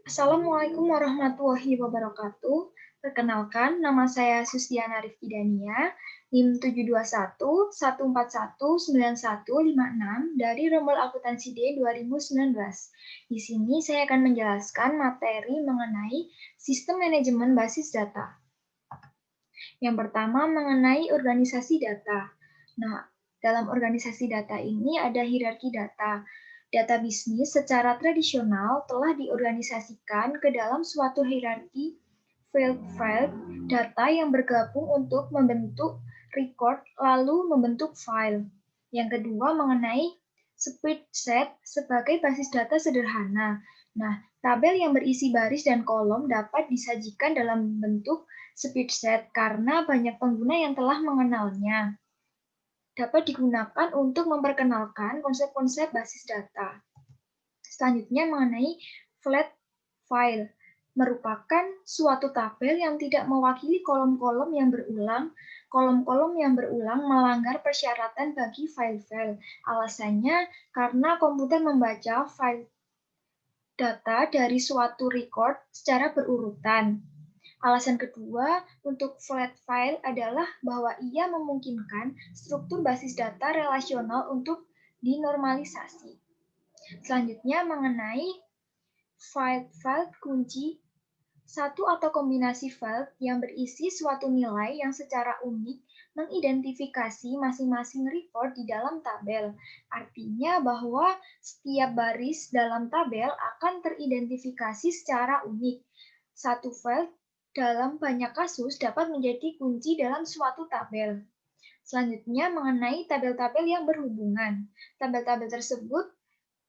Assalamualaikum warahmatullahi wabarakatuh. Perkenalkan, nama saya Sustiana Rifki Dania, NIM 72114195156 dari Rombel Akuntansi D 2019. Di sini saya akan menjelaskan materi mengenai sistem manajemen basis data. Yang pertama mengenai organisasi data. Nah, dalam organisasi data ini ada hierarki data. Data bisnis secara tradisional telah diorganisasikan ke dalam suatu hierarki field-file data yang bergabung untuk membentuk record lalu membentuk file. Yang kedua mengenai spreadsheet sebagai basis data sederhana. Nah, tabel yang berisi baris dan kolom dapat disajikan dalam bentuk spreadsheet karena banyak pengguna yang telah mengenalnya. Dapat digunakan untuk memperkenalkan konsep-konsep basis data. Selanjutnya mengenai flat file, merupakan suatu tabel yang tidak mewakili kolom-kolom yang berulang. Kolom-kolom yang berulang melanggar persyaratan bagi file-file. Alasannya karena komputer membaca file data dari suatu record secara berurutan. Alasan kedua untuk flat file adalah bahwa ia memungkinkan struktur basis data relasional untuk dinormalisasi. Selanjutnya mengenai file kunci, satu atau kombinasi file yang berisi suatu nilai yang secara unik mengidentifikasi masing-masing record di dalam tabel. Artinya bahwa setiap baris dalam tabel akan teridentifikasi secara unik. Satu file dalam banyak kasus dapat menjadi kunci dalam suatu tabel. Selanjutnya mengenai tabel-tabel yang berhubungan. Tabel-tabel tersebut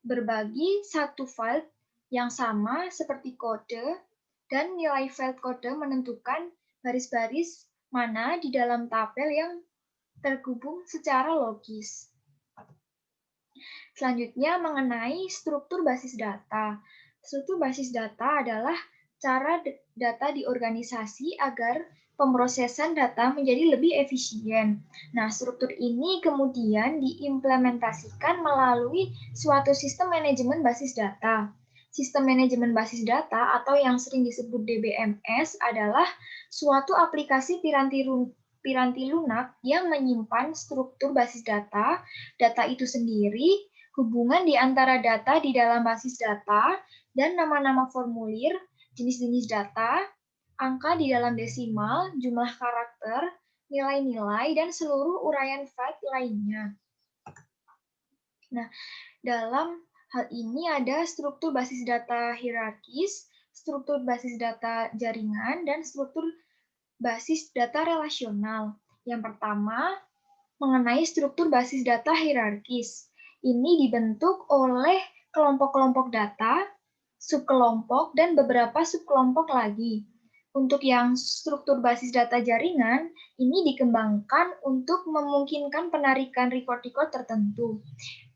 berbagi satu file yang sama seperti kode, dan nilai file kode menentukan baris-baris mana di dalam tabel yang terhubung secara logis. Selanjutnya mengenai struktur basis data. Struktur basis data adalah cara data diorganisasi agar pemrosesan data menjadi lebih efisien. Nah, struktur ini kemudian diimplementasikan melalui suatu sistem manajemen basis data. Sistem manajemen basis data atau yang sering disebut DBMS adalah suatu aplikasi piranti lunak yang menyimpan struktur basis data, data itu sendiri, hubungan di antara data di dalam basis data, dan nama-nama formulir, jenis-jenis data, angka di dalam desimal, jumlah karakter, nilai-nilai, dan seluruh uraian fact lainnya. Nah, dalam hal ini ada struktur basis data hierarkis, struktur basis data jaringan, dan struktur basis data relasional. Yang pertama, mengenai struktur basis data hierarkis. Ini dibentuk oleh kelompok-kelompok data, subkelompok, dan beberapa subkelompok lagi. Untuk yang struktur basis data jaringan, ini dikembangkan untuk memungkinkan penarikan record-record tertentu.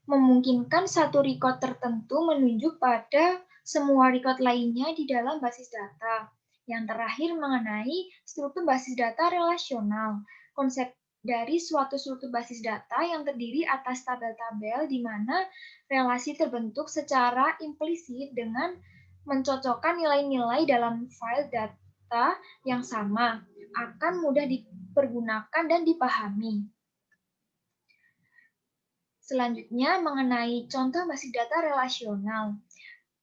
Memungkinkan satu record tertentu menunjuk pada semua record lainnya di dalam basis data. Yang terakhir mengenai struktur basis data relasional. Konsep dari suatu struktur basis data yang terdiri atas tabel-tabel di mana relasi terbentuk secara implisit dengan mencocokkan nilai-nilai dalam file data yang sama akan mudah dipergunakan dan dipahami. Selanjutnya mengenai contoh basis data relasional.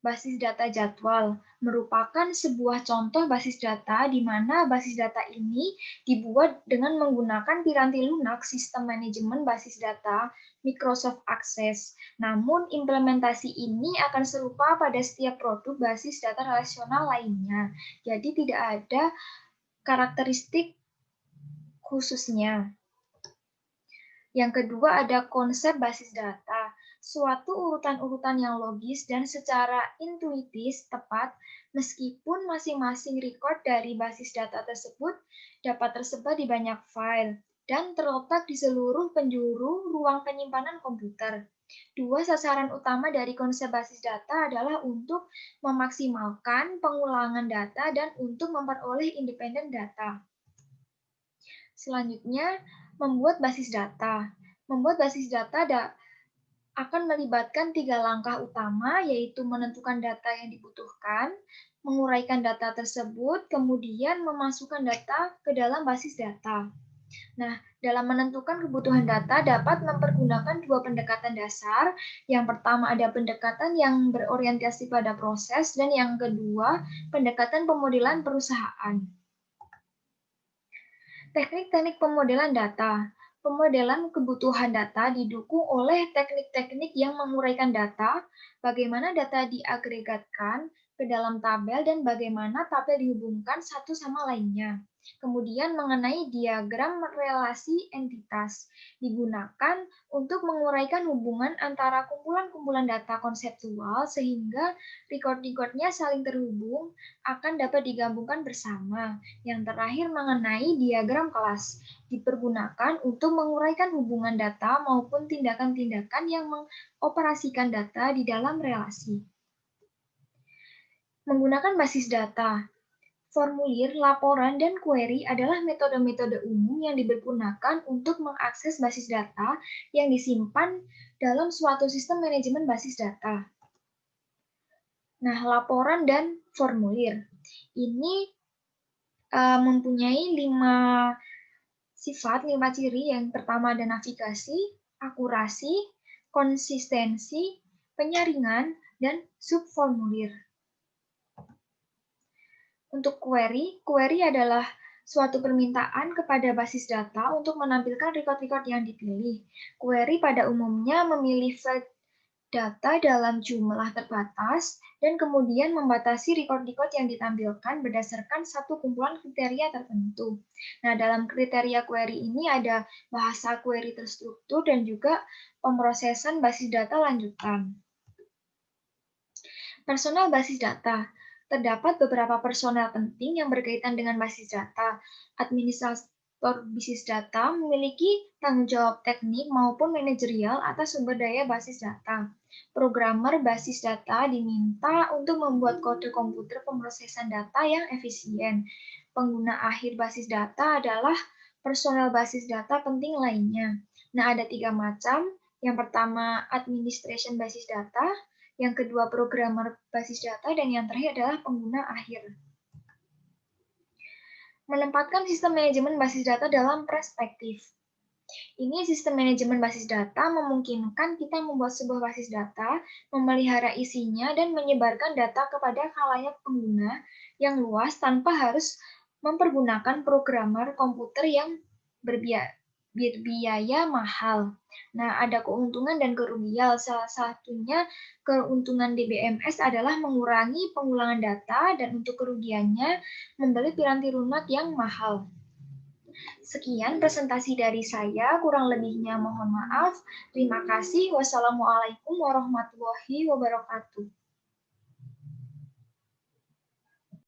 Basis data jadwal merupakan sebuah contoh basis data di mana basis data ini dibuat dengan menggunakan piranti lunak sistem manajemen basis data Microsoft Access. Namun implementasi ini akan serupa pada setiap produk basis data relasional lainnya. Jadi tidak ada karakteristik khususnya. Yang kedua ada konsep basis data, suatu urutan-urutan yang logis dan secara intuitif tepat meskipun masing-masing record dari basis data tersebut dapat tersebar di banyak file dan terletak di seluruh penjuru ruang penyimpanan komputer. Dua sasaran utama dari konsep basis data adalah untuk memaksimalkan pengulangan data dan untuk memperoleh independen data. Selanjutnya, membuat basis data. Membuat basis data akan melibatkan 3 langkah utama, yaitu menentukan data yang dibutuhkan, menguraikan data tersebut, kemudian memasukkan data ke dalam basis data. Nah, dalam menentukan kebutuhan data dapat mempergunakan dua pendekatan dasar. Yang pertama ada pendekatan yang berorientasi pada proses, dan yang kedua pendekatan pemodelan perusahaan. Teknik-teknik pemodelan data. Pemodelan kebutuhan data didukung oleh teknik-teknik yang menguraikan data, bagaimana data diagregatkan ke dalam tabel, dan bagaimana tabel dihubungkan satu sama lainnya. Kemudian mengenai diagram relasi entitas, digunakan untuk menguraikan hubungan antara kumpulan-kumpulan data konseptual sehingga record-recordnya saling terhubung akan dapat digabungkan bersama. Yang terakhir mengenai diagram kelas, dipergunakan untuk menguraikan hubungan data maupun tindakan-tindakan yang mengoperasikan data di dalam relasi. Menggunakan basis data, formulir, laporan, dan query adalah metode-metode umum yang dipergunakan untuk mengakses basis data yang disimpan dalam suatu sistem manajemen basis data. Nah, laporan dan formulir ini mempunyai 5 sifat, 5 ciri. Yang pertama ada navigasi, akurasi, konsistensi, penyaringan, dan subformulir. Untuk query adalah suatu permintaan kepada basis data untuk menampilkan record-record yang dipilih. Query pada umumnya memilih file data dalam jumlah terbatas dan kemudian membatasi record-record yang ditampilkan berdasarkan satu kumpulan kriteria tertentu. Nah, dalam kriteria query ini ada bahasa query terstruktur dan juga pemrosesan basis data lanjutan. Personal basis data. Terdapat beberapa personel penting yang berkaitan dengan basis data. Administrator basis data memiliki tanggung jawab teknik maupun manajerial atas sumber daya basis data. Programmer basis data diminta untuk membuat kode komputer pemrosesan data yang efisien. Pengguna akhir basis data adalah personel basis data penting lainnya. Nah, ada 3 macam. Yang pertama, administration basis data. Yang kedua, programmer basis data, dan yang terakhir adalah pengguna akhir. Menempatkan sistem manajemen basis data dalam perspektif. Ini sistem manajemen basis data memungkinkan kita membuat sebuah basis data, memelihara isinya, dan menyebarkan data kepada khalayak pengguna yang luas tanpa harus mempergunakan programmer komputer yang berbiaya mahal. Nah, ada keuntungan dan kerugian. Salah satunya keuntungan DBMS adalah mengurangi pengulangan data, dan untuk kerugiannya membeli piranti lunak yang mahal. Sekian presentasi dari saya, kurang lebihnya mohon maaf. Terima kasih. Wassalamualaikum warahmatullahi wabarakatuh.